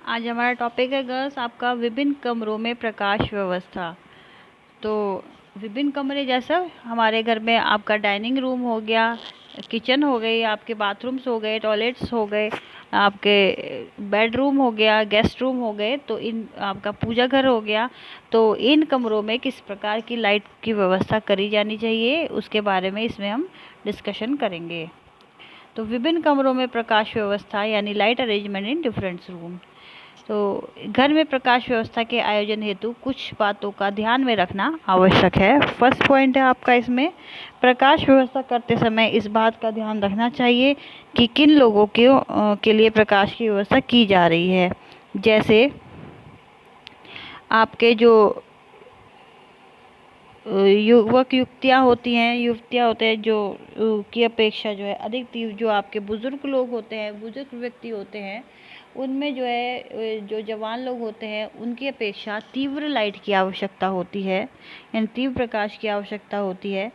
आज हमारा टॉपिक है गर्ल्स आपका विभिन्न कमरों में प्रकाश व्यवस्था। तो विभिन्न कमरे जैसा हमारे घर में आपका डाइनिंग रूम हो गया, किचन हो गई, आपके बाथरूम्स हो गए, टॉयलेट्स हो गए, आपके बेडरूम हो गया, गेस्ट रूम हो गए, तो इन आपका पूजा घर हो गया। तो इन कमरों में किस प्रकार की लाइट की व्यवस्था करी जानी चाहिए उसके बारे में इसमें हम डिस्कशन करेंगे। तो विभिन्न कमरों में प्रकाश व्यवस्था यानी light arrangement in different room. तो घर में प्रकाश व्यवस्था के आयोजन हेतु कुछ बातों का ध्यान में रखना आवश्यक है। फर्स्ट पॉइंट है आपका इसमें, प्रकाश व्यवस्था करते समय इस बात का ध्यान रखना चाहिए कि किन लोगों के लिए प्रकाश की व्यवस्था की जा रही है। जैसे आपके जो युवतियाँ होते हैं जो की अपेक्षा जो है अधिक तीव्र, जो आपके बुजुर्ग लोग होते हैं, बुजुर्ग व्यक्ति होते हैं, उनमें जो है जो जवान लोग होते हैं उनकी अपेक्षा तीव्र लाइट की आवश्यकता होती है, यानी तीव्र प्रकाश की आवश्यकता होती है।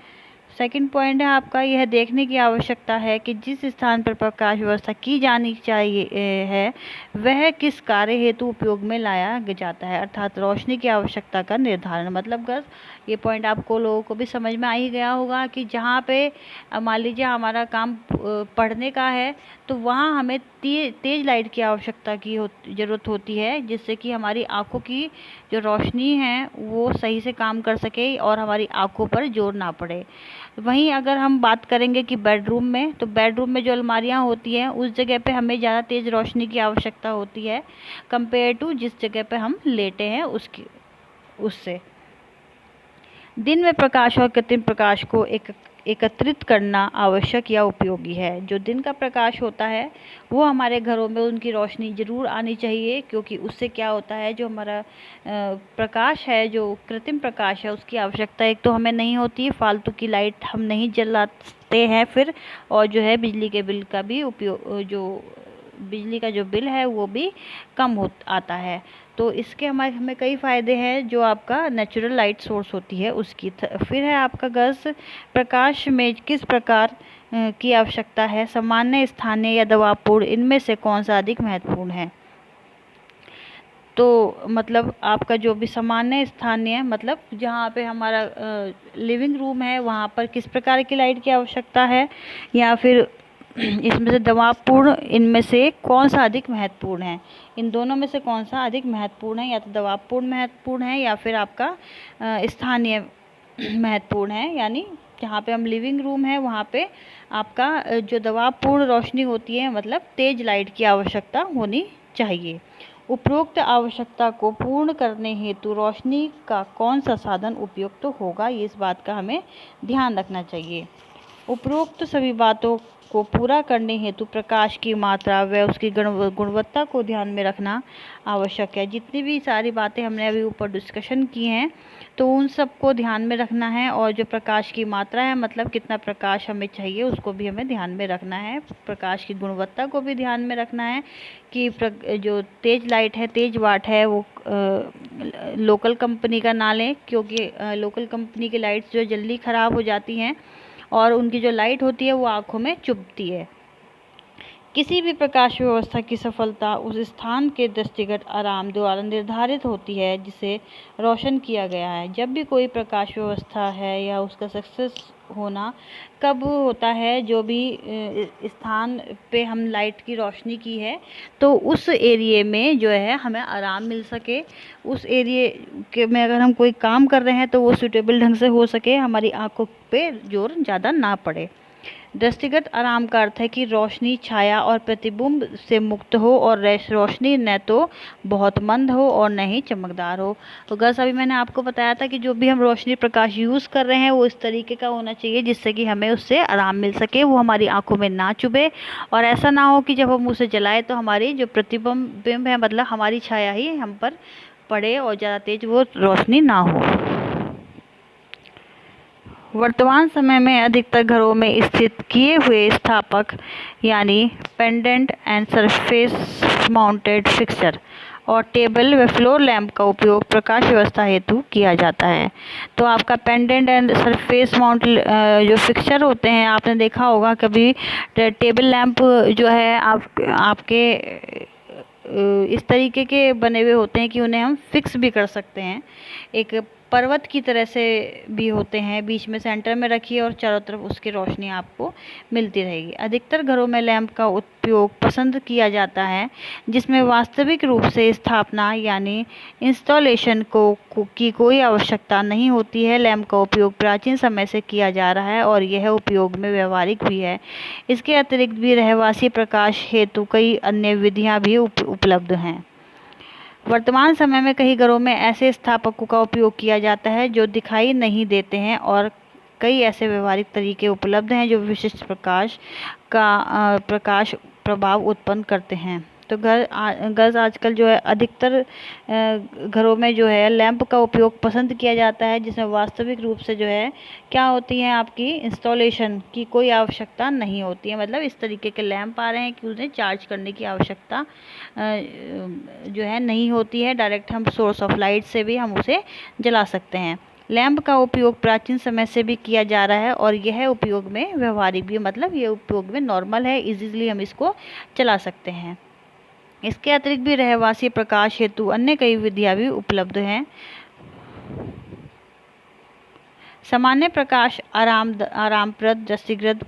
सेकंड पॉइंट है आपका, यह देखने की आवश्यकता है कि जिस स्थान पर प्रकाश व्यवस्था की जानी चाहिए है वह किस कार्य हेतु उपयोग में लाया जाता है, अर्थात रोशनी की आवश्यकता का निर्धारण। मतलब गर्ल्स ये पॉइंट आपको लोगों को भी समझ में आ ही गया होगा कि जहाँ पे मान लीजिए हमारा काम पढ़ने का है तो वहाँ हमें तेज लाइट की आवश्यकता की ज़रूरत होती है, जिससे कि हमारी आँखों की जो रोशनी है वो सही से काम कर सके और हमारी आँखों पर जोर ना पड़े। वहीं अगर हम बात करेंगे कि बेडरूम में, तो बेडरूम में जो अलमारियाँ होती हैं उस जगह पे हमें ज़्यादा तेज़ रोशनी की आवश्यकता होती है कंपेयर टू जिस जगह पे हम लेटे हैं उससे। दिन में प्रकाश और कृत्रिम प्रकाश को एकत्रित करना आवश्यक या उपयोगी है। जो दिन का प्रकाश होता है वो हमारे घरों में उनकी रोशनी ज़रूर आनी चाहिए, क्योंकि उससे क्या होता है, जो हमारा प्रकाश है, जो कृत्रिम प्रकाश है, उसकी आवश्यकता एक तो हमें नहीं होती है, फालतू की लाइट हम नहीं जलाते हैं फिर, और जो है बिजली के बिल का भी उपयोग, जो बिजली का जो बिल है वो भी कम आता है। तो इसके हमें कई फ़ायदे हैं जो आपका नेचुरल लाइट सोर्स होती है उसकी। फिर है आपका गैस प्रकाश में किस प्रकार की आवश्यकता है, सामान्य, स्थानीय या दबावपूर्ण, इनमें से कौन सा अधिक महत्वपूर्ण है। तो मतलब आपका जो भी सामान्य, स्थानीय, मतलब जहाँ पे हमारा लिविंग रूम है वहाँ पर किस प्रकार की लाइट की आवश्यकता है, या फिर इसमें से दबावपूर्ण, इनमें से कौन सा अधिक महत्वपूर्ण है। इन दोनों में से कौन सा अधिक महत्वपूर्ण है, या तो दबावपूर्ण महत्वपूर्ण है या फिर आपका स्थानीय महत्वपूर्ण है। यानी जहाँ पे हम लिविंग रूम है वहाँ पे आपका जो दबावपूर्ण रोशनी होती है, मतलब तेज लाइट की आवश्यकता होनी चाहिए। उपरोक्त आवश्यकता को पूर्ण करने हेतु रोशनी का कौन सा साधन उपयुक्त होगा, ये इस बात का हमें ध्यान रखना चाहिए। उपरोक्त सभी बातों को पूरा करने हेतु प्रकाश की मात्रा व उसकी गुणवत्ता को ध्यान में रखना आवश्यक है। जितनी भी सारी बातें हमने अभी ऊपर डिस्कशन की हैं तो उन सब को ध्यान में रखना है, और जो प्रकाश की मात्रा है, मतलब कितना प्रकाश हमें चाहिए, उसको भी हमें ध्यान में रखना है। प्रकाश की गुणवत्ता को भी ध्यान में रखना है कि जो तेज लाइट है, तेज वाट है, वो लोकल कंपनी का ना लें, क्योंकि लोकल कंपनी की लाइट्स जो जल्दी ख़राब हो जाती हैं और उनकी जो लाइट होती है वो आँखों में चुभती है। किसी भी प्रकाश व्यवस्था की सफलता उस स्थान के दृष्टिगत आराम द्वारा निर्धारित होती है जिसे रोशन किया गया है। जब भी कोई प्रकाश व्यवस्था है या उसका सक्सेस होना कब होता है, जो भी स्थान पे हम लाइट की रोशनी की है तो उस एरिए में जो है हमें आराम मिल सके, उस एरिए के में अगर हम कोई काम कर रहे हैं तो वो सूटेबल ढंग से हो सके, हमारी आंखों पे जोर ज़्यादा ना पड़े। दृष्टिगत आराम का अर्थ है कि रोशनी, छाया और प्रतिबिंब से मुक्त हो और रोशनी न तो बहुत मंद हो और न ही चमकदार हो। तो गर्ल्स अभी मैंने आपको बताया था कि जो भी हम रोशनी प्रकाश यूज़ कर रहे हैं वो इस तरीके का होना चाहिए जिससे कि हमें उससे आराम मिल सके, वो हमारी आंखों में ना चुभे, और ऐसा ना हो कि जब हम उसे जलाएं तो हमारी जो प्रतिबिंब है, मतलब हमारी छाया ही हम पर पड़े और ज़्यादा तेज वो रोशनी ना हो। वर्तमान समय में अधिकतर घरों में स्थित किए हुए स्थापक यानी pendant and surface mounted fixer और टेबल व फ्लोर लैंप का उपयोग प्रकाश व्यवस्था हेतु किया जाता है। तो आपका पेंडेंट एंड सरफेस माउंट जो फिक्सर होते हैं, आपने देखा होगा कभी टेबल लैंप जो है आपके इस तरीके के बने हुए होते हैं कि उन्हें हम फिक्स भी कर सकते हैं। एक पर्वत की तरह से भी होते हैं, बीच में सेंटर में रखिए और चारों तरफ उसकी रोशनी आपको मिलती रहेगी। अधिकतर घरों में लैंप का उपयोग पसंद किया जाता है, जिसमें वास्तविक रूप से स्थापना यानी इंस्टॉलेशन की कोई आवश्यकता नहीं होती है। लैंप का उपयोग प्राचीन समय से किया जा रहा है और यह उपयोग में व्यवहारिक भी है। इसके अतिरिक्त भी रहवासी प्रकाश हेतु कई अन्य विधियां भी उपलब्ध हैं। वर्तमान समय में कई घरों में ऐसे स्थापकों का उपयोग किया जाता है जो दिखाई नहीं देते हैं, और कई ऐसे व्यवहारिक तरीके उपलब्ध हैं जो विशिष्ट प्रकाश प्रभाव उत्पन्न करते हैं। तो गर्ल्स आजकल जो है अधिकतर घरों में जो है लैंप का उपयोग पसंद किया जाता है, जिसमें वास्तविक रूप से जो है क्या होती है, आपकी इंस्टॉलेशन की कोई आवश्यकता नहीं होती है। मतलब इस तरीके के लैंप आ रहे हैं कि उन्हें चार्ज करने की आवश्यकता जो है नहीं होती है। डायरेक्ट हम सोर्स ऑफ लाइट से भी हम उसे जला सकते हैं। लैंप का उपयोग प्राचीन समय से भी किया जा रहा है और यह उपयोग में व्यवहारिक भी, मतलब ये उपयोग में नॉर्मल है, इजीली हम इसको चला सकते हैं। इसके अतिरिक्त भी रहवासी प्रकाश हेतु अन्य कई विधियां भी उपलब्ध हैं। सामान्य प्रकाश आरामप्रद दृष्टिगत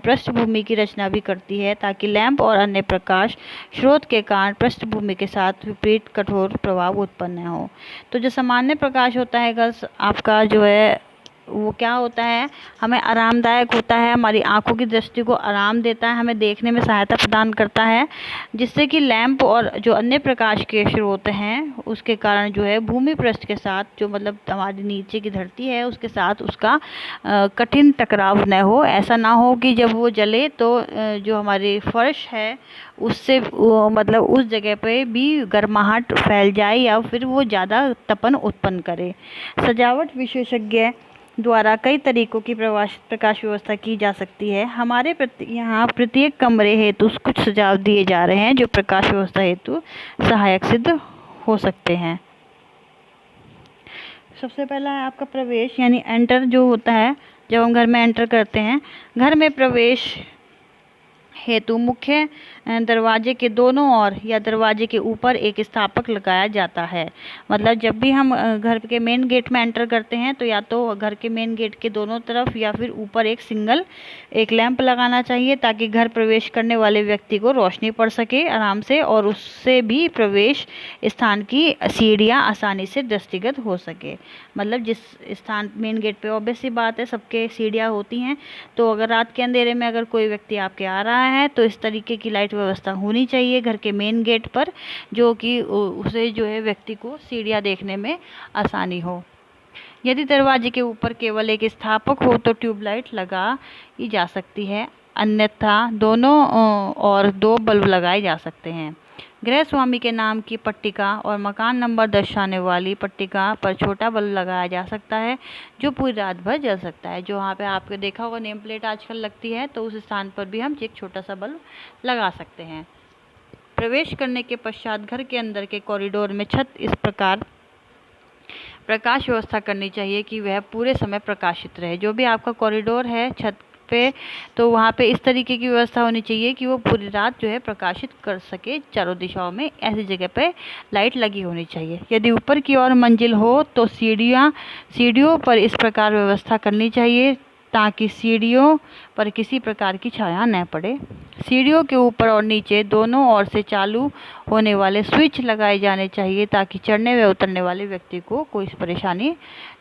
पृष्ठभूमि की रचना भी करती है, ताकि लैंप और अन्य प्रकाश स्रोत के कारण पृष्ठभूमि के साथ विपरीत कठोर प्रभाव उत्पन्न न हो। तो जो सामान्य प्रकाश होता है गर्ल्स आपका जो है वो क्या होता है, हमें आरामदायक होता है, हमारी आंखों की दृष्टि को आराम देता है, हमें देखने में सहायता प्रदान करता है, जिससे कि लैंप और जो अन्य प्रकाश के स्रोत हैं उसके कारण जो है भूमि पृष्ठ के साथ, जो मतलब हमारी नीचे की धरती है उसके साथ उसका कठिन टकराव न हो। ऐसा ना हो कि जब वो जले तो जो हमारी फर्श है उससे मतलब उस जगह पे भी गर्माहट फैल जाए या फिर वो ज़्यादा तपन उत्पन्न करे। सजावट विशेषज्ञ द्वारा कई तरीकों की प्रकाश व्यवस्था की जा सकती है। हमारे यहाँ प्रत्येक कमरे हेतु कुछ सुझाव दिए जा रहे हैं जो प्रकाश व्यवस्था हेतु सहायक सिद्ध हो सकते हैं। सबसे पहला है आपका प्रवेश यानी एंटर जो होता है, जब हम घर में एंटर करते हैं, घर में प्रवेश हेतु मुख्य दरवाजे के दोनों ओर या दरवाजे के ऊपर एक स्थापक लगाया जाता है। मतलब जब भी हम घर के मेन गेट में एंटर करते हैं तो या तो घर के मेन गेट के दोनों तरफ या फिर ऊपर एक लैंप लगाना चाहिए, ताकि घर प्रवेश करने वाले व्यक्ति को रोशनी पड़ सके आराम से, और उससे भी प्रवेश स्थान की सीढ़ियाँ आसानी से दृष्टिगत हो सके। मतलब जिस स्थान मेन गेट पे ऑब्वियस सी बात है सबके सीढ़ियाँ होती हैं, तो अगर रात के अंधेरे में अगर कोई व्यक्ति आपके आ रहा है तो इस तरीके की लाइट व्यवस्था होनी चाहिए घर के मेन गेट पर, जो कि उसे जो है व्यक्ति को सीढ़ियाँ देखने में आसानी हो। यदि दरवाजे के ऊपर केवल एक स्थापक हो तो ट्यूबलाइट लगाई जा सकती है, अन्यथा दोनों और 2 बल्ब लगाए जा सकते हैं। गृह स्वामी के नाम की पट्टिका और मकान नंबर दर्शाने वाली पट्टिका पर छोटा बल्ब लगाया जा सकता है, जो पूरी रात भर जल सकता है। जो वहाँ पे आपने देखा होगा नेम प्लेट आजकल लगती है, तो उस स्थान पर भी हम एक छोटा सा बल्ब लगा सकते हैं। प्रवेश करने के पश्चात घर के अंदर के कॉरिडोर में छत इस प्रकार प्रकाश व्यवस्था करनी चाहिए कि वह पूरे समय प्रकाशित रहे। जो भी आपका कॉरिडोर है छत पे, तो वहाँ पे इस तरीके की व्यवस्था होनी चाहिए कि वो पूरी रात जो है प्रकाशित कर सके चारों दिशाओं में। ऐसी जगह पे लाइट लगी होनी चाहिए। यदि ऊपर की ओर मंजिल हो तो सीढ़ियों पर इस प्रकार व्यवस्था करनी चाहिए ताकि सीढ़ियों पर किसी प्रकार की छाया न पड़े। सीढ़ियों के ऊपर और नीचे दोनों ओर से चालू होने वाले स्विच लगाए जाने चाहिए ताकि चढ़ने व उतरने वाले व्यक्ति को कोई परेशानी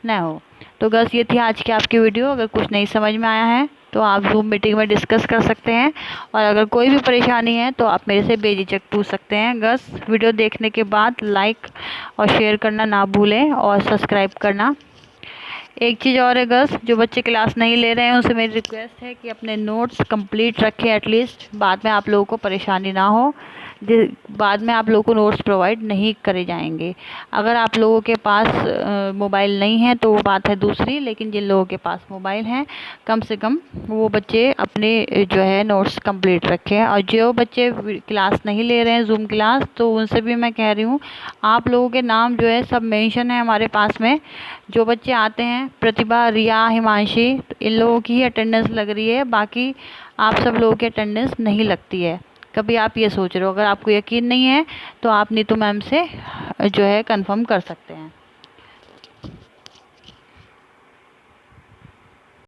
न हो। तो बस ये थी आज की आपकी वीडियो। अगर कुछ नहीं समझ में आया है तो आप ज़ूम मीटिंग में डिस्कस कर सकते हैं, और अगर कोई भी परेशानी है तो आप मेरे से बेझिझक पूछ सकते हैं। बस वीडियो देखने के बाद लाइक और शेयर करना ना भूलें और सब्सक्राइब करना। एक चीज़ और है गर्ल्स, जो बच्चे क्लास नहीं ले रहे हैं उनसे मेरी रिक्वेस्ट है कि अपने नोट्स कंप्लीट रखें एटलीस्ट, बाद में आप लोगों को परेशानी ना हो। बाद में आप लोगों को नोट्स प्रोवाइड नहीं करे जाएंगे। अगर आप लोगों के पास मोबाइल नहीं है तो वो बात है दूसरी, लेकिन जिन लोगों के पास मोबाइल है कम से कम वो बच्चे अपने जो है नोट्स कंप्लीट रखें। और जो बच्चे क्लास नहीं ले रहे हैं जूम क्लास, तो उनसे भी मैं कह रही हूँ आप लोगों के नाम जो है सब मेंशन है हमारे पास में। जो बच्चे आते हैं, प्रतिभा, रिया, हिमांशी, इन लोगों की ही अटेंडेंस लग रही है, बाकी आप सब लोगों की अटेंडेंस नहीं लगती है। कभी आप ये सोच रहे हो। अगर आपको यकीन नहीं है तो आप नीतू मैम से जो है कंफर्म कर सकते हैं।